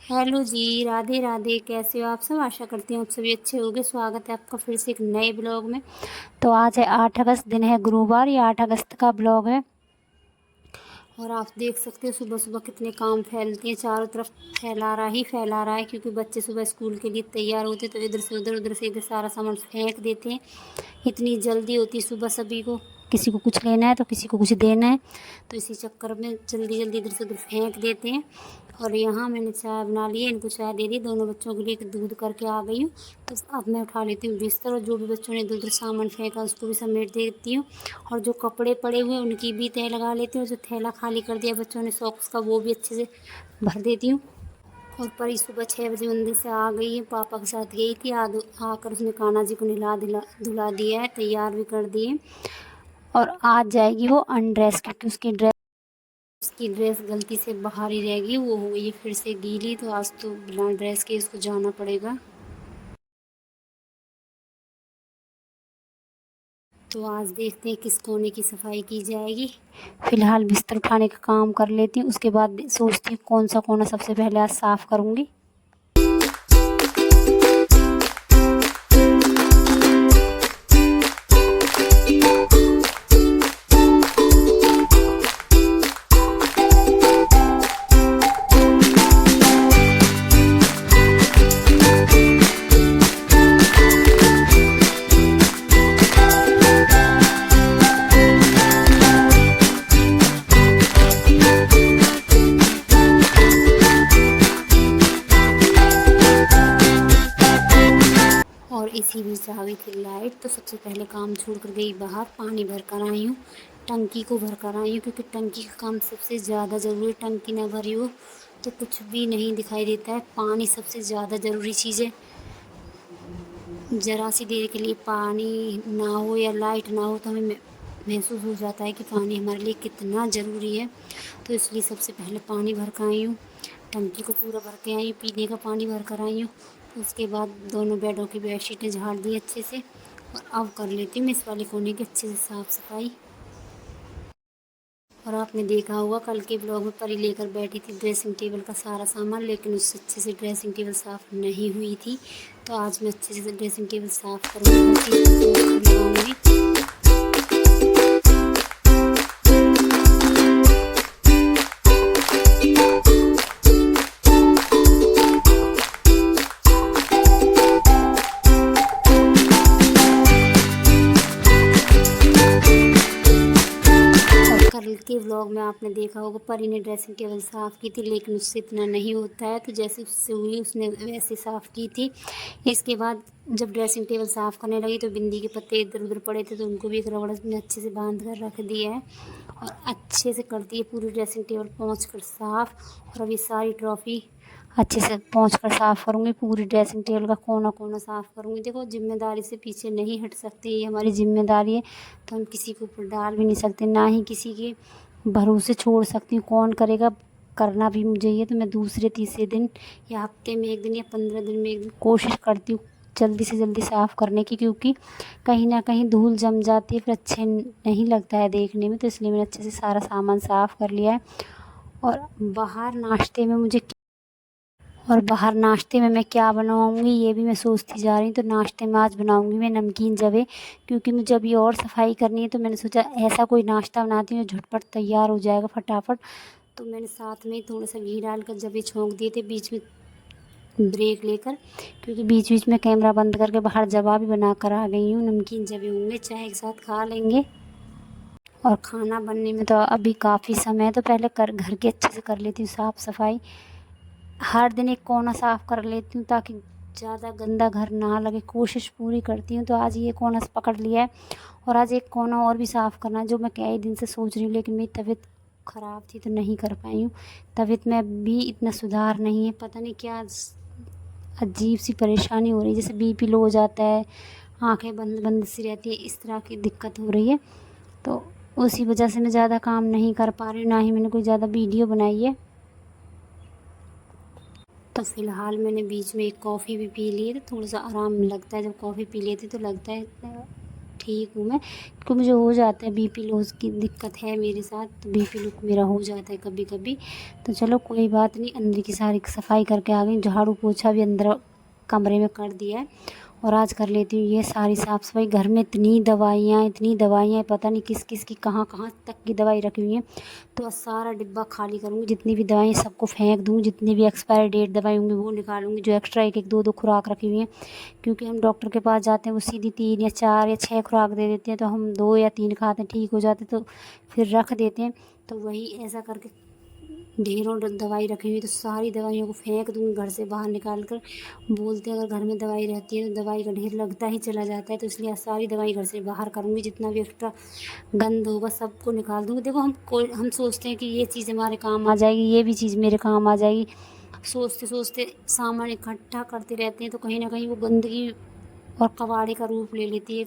Hello जी, राधे राधे। कैसे हो आप सब? आशा करती हूँ आप सभी अच्छे होंगे। स्वागत है आपका फिर से एक नए ब्लॉग में। तो आज है 8 अगस्त, दिन है गुरुवार। ये 8 अगस्त का ब्लॉग है और आप देख सकते हो सुबह सुबह कितने काम फैलते हैं। चारों तरफ फैला रहा है क्योंकि बच्चे सुबह स्कूल के लिए तैयार होते तो इधर से उधर, उधर से इधर सारा सामान फेंक देते हैं। इतनी जल्दी होती है सुबह सभी को, किसी को कुछ लेना है तो किसी को कुछ देना है, तो इसी चक्कर में जल्दी जल्दी इधर से उधर फेंक देते हैं। और यहाँ मैंने चाय बना ली है, इनको चाय दे दी। दोनों बच्चों के लिए दूध करके आ गई हूँ। तो अब मैं उठा लेती हूँ बिस्तर और जो भी बच्चों ने इधर उधर सामान फेंका उसको भी समेट देती हूँ। और जो कपड़े पड़े हुए हैं उनकी भी तह लगा लेती हूँ। जो थैला खाली कर दिया बच्चों ने सॉक्स का वो भी अच्छे से भर देती हूँ। और परी सुबह 6 बजे मंदिर से आ गई है, पापा के साथ गई थी। आकर उसने कान्हा जी को धुला दिया है, तैयार भी कर दिए। और आज जाएगी वो अनड्रेस, क्योंकि उसकी ड्रेस गलती से बाहर ही रह गई, वो हो गई है फिर से गीली। तो आज तो बिना ड्रेस के उसको जाना पड़ेगा। तो आज देखते हैं किस कोने की सफाई की जाएगी। फिलहाल बिस्तर उठाने का काम कर लेती हूँ, उसके बाद सोचती हूँ कौन सा कोना सबसे पहले आज साफ़ करूँगी। और इसी बीच आ गई थी लाइट, तो सबसे पहले काम छोड़ कर गई बाहर। पानी भर कर आई हूँ, टंकी को भर कर आई हूँ, क्योंकि टंकी का काम सबसे ज़्यादा ज़रूरी है। टंकी ना भरी हो तो कुछ भी नहीं दिखाई देता है। पानी सबसे ज़्यादा ज़रूरी चीज़ है। ज़रा सी देर के लिए पानी ना हो या लाइट ना हो तो हमें महसूस हो जाता है कि पानी हमारे लिए कितना ज़रूरी है। तो इसलिए सबसे पहले पानी भर कर आई हूँ, टंकी को पूरा भर के आई हूँ, पीने का पानी भर कर आई हूँ। उसके बाद दोनों बेडों की बेडशीटें झाड़ दी अच्छे से। और अब कर लेती हूँ मैं इस वाले कोने की अच्छे से साफ़ सफाई। और आपने देखा होगा कल के ब्लॉग में परी लेकर बैठी थी ड्रेसिंग टेबल का सारा सामान, लेकिन उससे अच्छे से ड्रेसिंग टेबल साफ़ नहीं हुई थी। तो आज मैं अच्छे से ड्रेसिंग टेबल साफ़ करूँगी। कल के व्लॉग में आपने देखा होगा परी ने ड्रेसिंग टेबल साफ़ की थी, लेकिन उससे इतना नहीं होता है। तो जैसे उससे हुई उसने वैसे साफ़ की थी। इसके बाद जब ड्रेसिंग टेबल साफ़ करने लगी तो बिंदी के पत्ते इधर उधर पड़े थे, तो उनको भी एक रबड़ में अच्छे से बांध कर रख दिया है। और अच्छे से करती है पूरी ड्रेसिंग टेबल पोंछ कर साफ़। और अभी सारी ट्रॉफ़ी अच्छे से पोंछ कर साफ़ करूँगी। पूरी ड्रेसिंग टेबल का कोना कोना साफ़ करूँगी। देखो, जिम्मेदारी से पीछे नहीं हट सकते, ये हमारी ज़िम्मेदारी है। तो हम किसी के ऊपर डाल भी नहीं सकते, ना ही किसी के भरोसे छोड़ सकती हूँ। कौन करेगा, करना भी मुझे ही है। तो मैं दूसरे तीसरे दिन या हफ्ते में एक दिन या 15 दिन में एक दिन कोशिश करती हूँ जल्दी से जल्दी साफ़ करने की, क्योंकि कहीं ना कहीं धूल जम जाती है, फिर अच्छे नहीं लगता है देखने में। तो इसलिए मैंने अच्छे से सारा सामान साफ़ कर लिया है। और बाहर नाश्ते में मैं क्या बनाऊँगी ये भी मैं सोचती जा रही हूँ। तो नाश्ते में आज बनाऊँगी मैं नमकीन जवे, क्योंकि मुझे अभी और सफाई करनी है। तो मैंने सोचा ऐसा कोई नाश्ता बनाती हूँ जो झटपट तैयार हो जाएगा फटाफट। तो मैंने साथ में थोड़ा सा घी डालकर जवे छोंक दिए थे बीच में ब्रेक लेकर, क्योंकि बीच बीच में कैमरा बंद करके बाहर जवा भी बना कर आ गई हूँ। नमकीन जवे होंगे, चाय के साथ खा लेंगे। और खाना बनने में तो अभी काफ़ी समय है, तो पहले घर के अच्छे से कर लेती हूँ साफ़ सफाई। हर दिन एक कोना साफ़ कर लेती हूँ ताकि ज़्यादा गंदा घर ना लगे, कोशिश पूरी करती हूँ। तो आज ये कोना पकड़ लिया है और आज एक कोना और भी साफ़ करना है, जो मैं कई दिन से सोच रही हूँ, लेकिन मेरी तबीयत ख़राब थी तो नहीं कर पाई हूँ। तबीयत में भी इतना सुधार नहीं है, पता नहीं क्या अजीब सी परेशानी हो रही है, जैसे बीपी लो हो जाता है, आँखें बंद बंद सी रहती है, इस तरह की दिक्कत हो रही है। तो उसी वजह से मैं ज़्यादा काम नहीं कर पा रही हूँ, ना ही मैंने कोई ज़्यादा वीडियो बनाई है। तो फ़िलहाल मैंने बीच में एक कॉफ़ी भी पी ली है, तो थोड़ा सा आराम लगता है। जब कॉफ़ी पी लेती तो लगता है ठीक हूँ मैं, क्योंकि मुझे हो जाता है बीपी लो की दिक्कत है मेरे साथ, तो बीपी लो मेरा हो जाता है कभी कभी। तो चलो कोई बात नहीं, अंदर की सारी सफाई करके आ गई, झाड़ू पोछा भी अंदर कमरे में कर दिया है। और आज कर लेती हूँ ये सारी साफ़ सफाई। घर में इतनी दवाइयाँ पता नहीं किस किस की कहाँ कहाँ तक की दवाई रखी हुई है। तो आज सारा डिब्बा खाली करूँगी, जितनी भी दवाई सबको फेंक दूँगी, जितनी भी एक्सपायरी डेट दवाई होंगी वो निकालूंगी, जो एक्स्ट्रा एक एक दो दो खुराक रखी हुई हैं। क्योंकि हम डॉक्टर के पास जाते हैं वो सीधी 3 या 4 या 6 खुराक दे देते हैं, तो हम 2 या 3 खाते हैं, ठीक हो जाते तो फिर रख देते हैं। तो वही ऐसा करके ढेरों दवाई रखी हुई, तो सारी दवाइयों को फेंक दूँगी घर से बाहर निकाल कर। बोलते हैं अगर घर में दवाई रहती है तो दवाई का ढेर लगता ही चला जाता है, तो इसलिए सारी दवाई घर से बाहर करूँगी, जितना भी एक्स्ट्रा गंद होगा सबको निकाल दूँगी। देखो हम सोचते हैं कि ये चीज़ हमारे काम आ जाएगी, ये भी चीज़ मेरे काम आ जाएगी, सोचते सोचते सामान इकट्ठा करते रहते हैं, तो कहीं ना कहीं वो गंदगी और कबाड़े का रूप ले लेती है,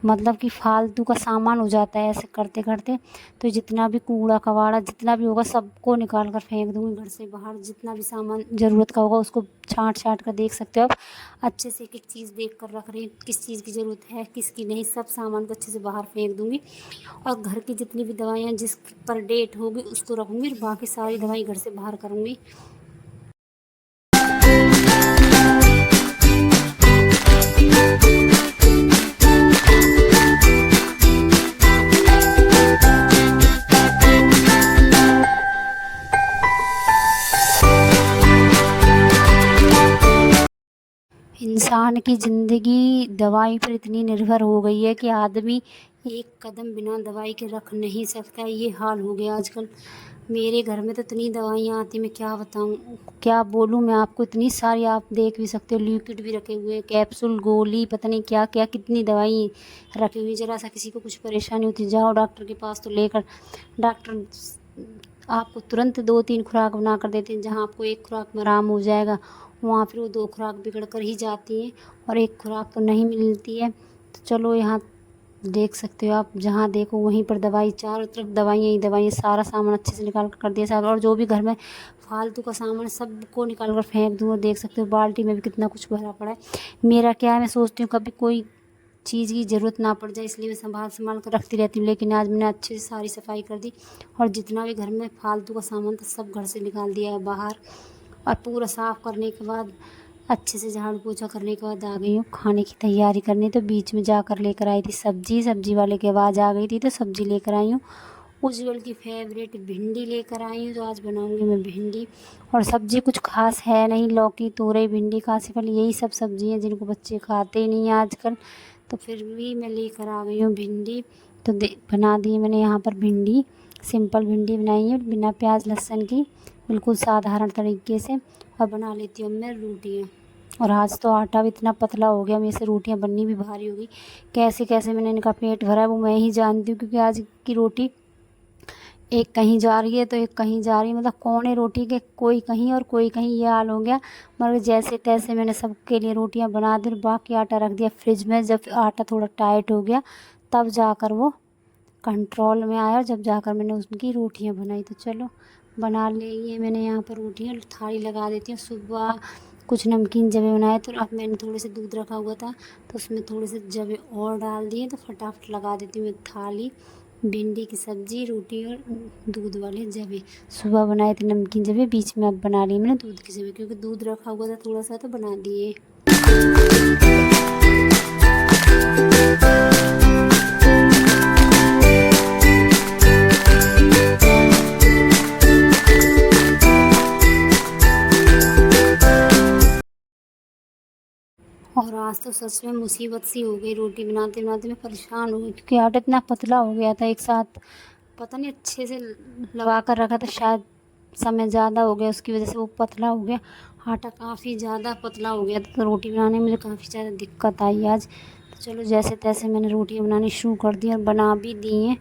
मतलब कि फालतू का सामान हो जाता है ऐसे करते करते। तो जितना भी कूड़ा कबाड़ा जितना भी होगा सबको निकाल कर फेंक दूँगी घर से बाहर। जितना भी सामान ज़रूरत का होगा उसको छाँट छाँट कर देख सकते हो आप, अच्छे से एक एक चीज़ देख कर रख रही हूँ, किस चीज़ की ज़रूरत है किसकी नहीं, सब सामान को अच्छे से बाहर फेंक दूँगी। और घर की जितनी भी दवाइयाँ जिस पर डेट होगी उसको रखूँगी, और बाकी सारी दवाई घर से बाहर करूँगी। इंसान की ज़िंदगी दवाई पर इतनी निर्भर हो गई है कि आदमी एक कदम बिना दवाई के रख नहीं सकता, ये हाल हो गया आजकल। मेरे घर में तो इतनी दवाइयाँ आती, मैं क्या बताऊँ, क्या बोलूँ मैं आपको, इतनी सारी आप देख भी सकते हो, लिक्विड भी रखे हुए हैं, कैप्सूल गोली पता नहीं क्या क्या कितनी दवाई रखी हुई। ज़रा सा किसी को कुछ परेशानी होती जाओ डॉक्टर के पास तो लेकर डॉक्टर आपको तुरंत 2-3 खुराक बना कर देते हैं। जहाँ आपको एक खुराक में आराम हो जाएगा वहाँ फिर वो 2 खुराक बिगड़ कर ही जाती हैं, और एक खुराक तो नहीं मिलती है। तो चलो यहाँ देख सकते हो आप, जहाँ देखो वहीं पर दवाई, चारों तरफ दवाइयाँ ही दवाइयाँ, सारा सामान अच्छे से निकाल कर दिया साहब। और जो भी घर में फालतू का सामान सबको निकाल कर फेंक दूँ। और देख सकते हो बाल्टी में भी कितना कुछ भरा पड़ा है। मेरा क्या है, मैं सोचती हूँ कभी कोई चीज़ की ज़रूरत ना पड़ जाए, इसलिए मैं संभाल कर रखती रहती हूँ। लेकिन आज मैंने अच्छे से सारी सफाई कर दी, और जितना भी घर में फालतू का सामान था सब घर से निकाल दिया है बाहर। और पूरा साफ़ करने के बाद अच्छे से झाड़ू पोछा करने के बाद आ गई हूँ खाने की तैयारी करने। तो बीच में जाकर लेकर आई थी सब्ज़ी वाले की आवाज़ आ गई थी, तो सब्ज़ी लेकर आई हूँ। उज्ज्वल की फेवरेट भिंडी लेकर आई हूँ, तो आज बनाऊँगी मैं भिंडी। और सब्ज़ी कुछ खास है नहीं, लौकी तोरई भिंडी कासीफल यही सब सब्ज़ी हैं जिनको बच्चे खाते ही नहीं हैं आजकल। तो फिर भी मैं लेकर आ गई हूँ भिंडी। तो बना दी मैंने यहाँ पर भिंडी, सिंपल भिंडी बनाई है बिना प्याज लहसुन की, बिल्कुल साधारण तरीके से। और बना लेती हूँ मैं रोटियाँ। और आज तो आटा भी इतना पतला हो गया, मेरे से रोटियाँ बननी भी भारी होगी। कैसे कैसे मैंने इनका पेट भरा है वो मैं ही जानती हूँ, क्योंकि आज की रोटी एक कहीं जा रही है तो एक कहीं जा रही है, मतलब कौने रोटी के कोई कहीं और कोई कहीं, ये हाल हो गया। मगर जैसे तैसे मैंने सबके लिए रोटियां बना दी, और बाकी आटा रख दिया फ्रिज में। जब आटा थोड़ा टाइट हो गया तब जाकर वो कंट्रोल में आया, जब जाकर मैंने उनकी रोटियां बनाई। तो चलो बना ली है मैंने यहाँ पर रोटियां, थाली लगा देती हूँ। सुबह कुछ नमकीन जवे बनाए, तो अब मैंने थोड़े से दूध रखा हुआ था तो उसमें थोड़े से जवे और डाल दिए, तो फटाफट लगा देती हूँ मैं थाली। भिंडी की सब्ज़ी रोटी और दूध वाले जवे, सुबह बनाए थे नमकीन जवे, बीच में अब बना लिए मैंने दूध की जवे, क्योंकि दूध रखा हुआ था थोड़ा सा तो बना दिए। और आज तो सच में मुसीबत सी हो गई, रोटी बनाते बनाते मैं परेशान हो गई, क्योंकि आटा इतना पतला हो गया था एक साथ, पता नहीं अच्छे से लगा कर रखा था, शायद समय ज़्यादा हो गया उसकी वजह से वो पतला हो गया। आटा काफ़ी ज़्यादा पतला हो गया था, तो रोटी बनाने में मुझे काफ़ी ज़्यादा दिक्कत आई आज। तो चलो जैसे तैसे मैंने रोटियाँ बनानी शुरू कर दी और बना भी दी हैं।